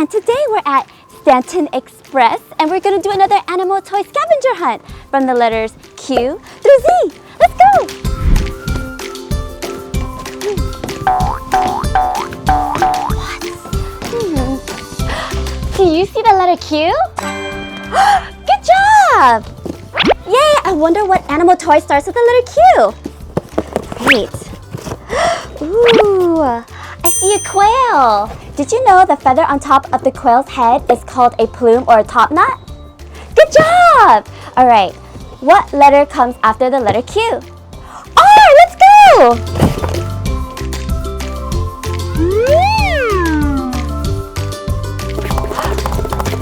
and today we're at Stanton Express and we're gonna do another animal toy scavenger hunt from the letters Q through Z. Let's go! What? Do you see the letter Q? Good job! Yay! I wonder what animal toy starts with the letter Q. Great. Ooh, I see a quail. Did you know the feather on top of the quail's head is called a plume or a top knot? Good job! All right, what letter comes after the letter Q? R, let's go!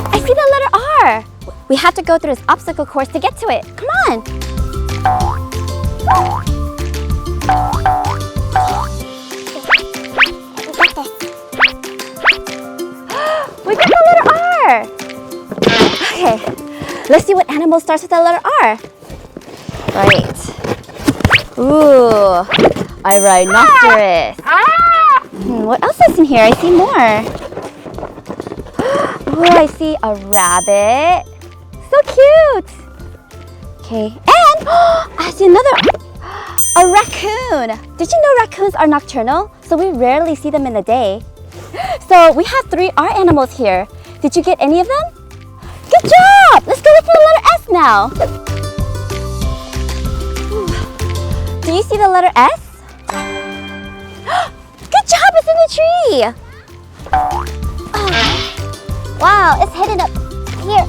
I see the letter R. We have to go through this obstacle course to get to it. Come on. We got the letter R. Okay, let's see what animal starts with the letter R. Right. Ooh, a rhinoceros. What else is in here? I see more. Ooh, I see a rabbit. So cute. Okay, and I see a raccoon. Did you know raccoons are nocturnal? So we rarely see them in the day. So we have 3 R animals here. Did you get any of them? Good job! Let's go look for the letter S now. Do you see the letter S? Good job! It's in the tree. Oh. Wow, it's hidden up here.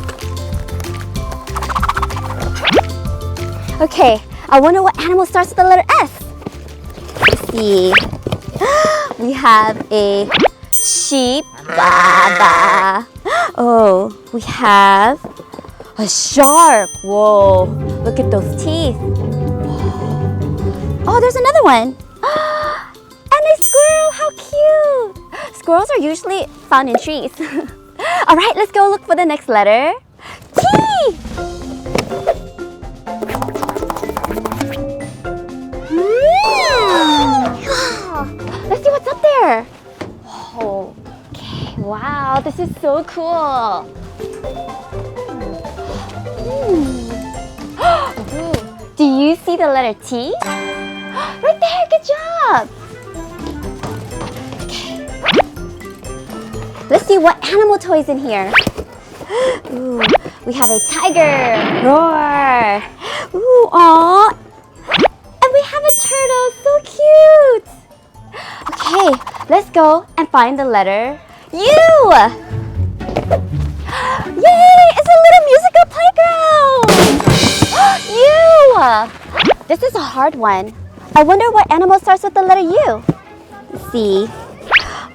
Okay, I wonder what animal starts with the letter S. Let's see. We have a sheep. Baba. Oh, we have a shark. Whoa, look at those teeth. Oh, there's another one. And a squirrel, how cute. Squirrels are usually found in trees. All right, let's go look for the next letter. T. Let's see what's up there. Oh, okay, wow, this is so cool. Do you see the letter T? Right there, good job. Okay. Let's see what animal toy is in here. Ooh, we have a tiger. Roar. Ooh, aw. And we have a turtle, so cute. Okay, let's go and find the letter U. Yay, it's a little musical playground. U. This is a hard one. I wonder what animal starts with the letter U. Let's see.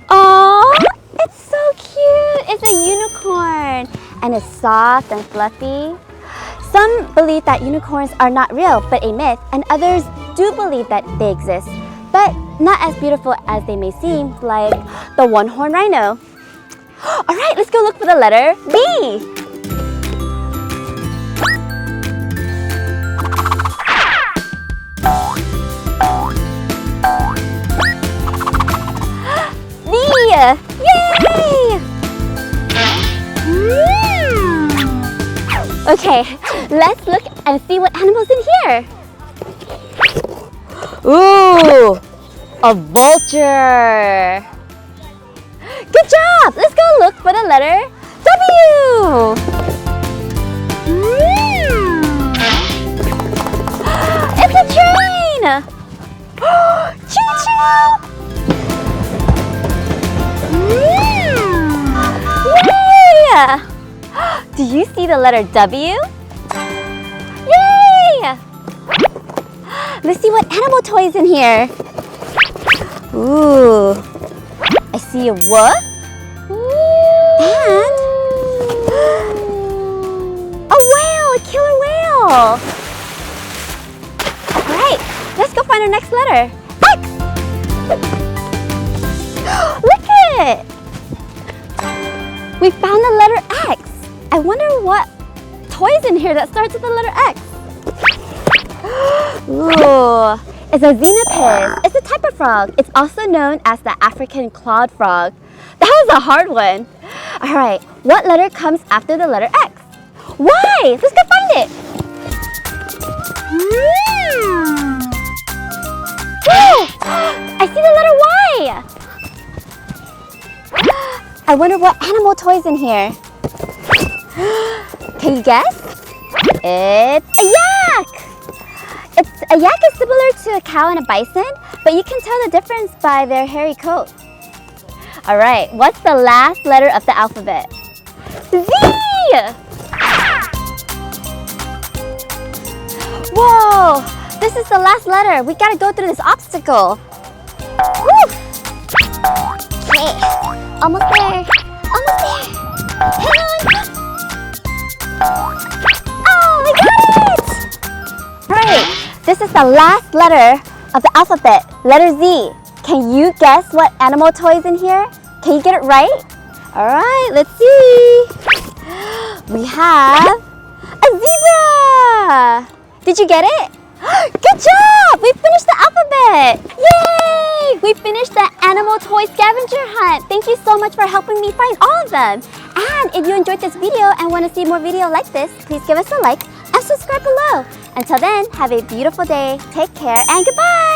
Aww, it's so cute. It's a unicorn and it's soft and fluffy. Some believe that unicorns are not real but a myth, and others do believe that they exist, but not as beautiful as they may seem, like the one-horned rhino. All right, let's go look for the letter B. B! Yay! Okay, let's look and see what animal's in here. Ooh, a vulture. Good job! Let's go look for the letter W. It's a train. Choo-choo! Yay! Do you see the letter W? Yay! Let's see what animal toy is in here. Ooh, I see a wolf and a whale, a killer whale. All right, let's go find our next letter. X. Look at it. We found the letter X. I wonder what toy's in here that starts with the letter X. Ooh, it's a xenopus. It's a type of frog. It's also known as the African clawed frog. That was a hard one. All right, what letter comes after the letter X? Y! Let's go find it. Whoa! I see the letter Y. I wonder what animal toy's in here. Can you guess? It's a yak! A yak is similar to a cow and a bison, but you can tell the difference by their hairy coat. All right, what's the last letter of the alphabet? Z! Whoa, this is the last letter. We gotta go through this obstacle. Woo! Okay, almost there. Almost there. Hang on. Oh, we got it! Right, this is the last letter of the alphabet, letter Z. Can you guess what animal toy is in here? Can you get it right? All right, let's see. We have a zebra. Did you get it? Good job! We finished the alphabet! Yay! We finished the animal toy scavenger hunt. Thank you so much for helping me find all of them. And if you enjoyed this video and want to see more videos like this, please give us a like and subscribe below. Until then, have a beautiful day. Take care and goodbye!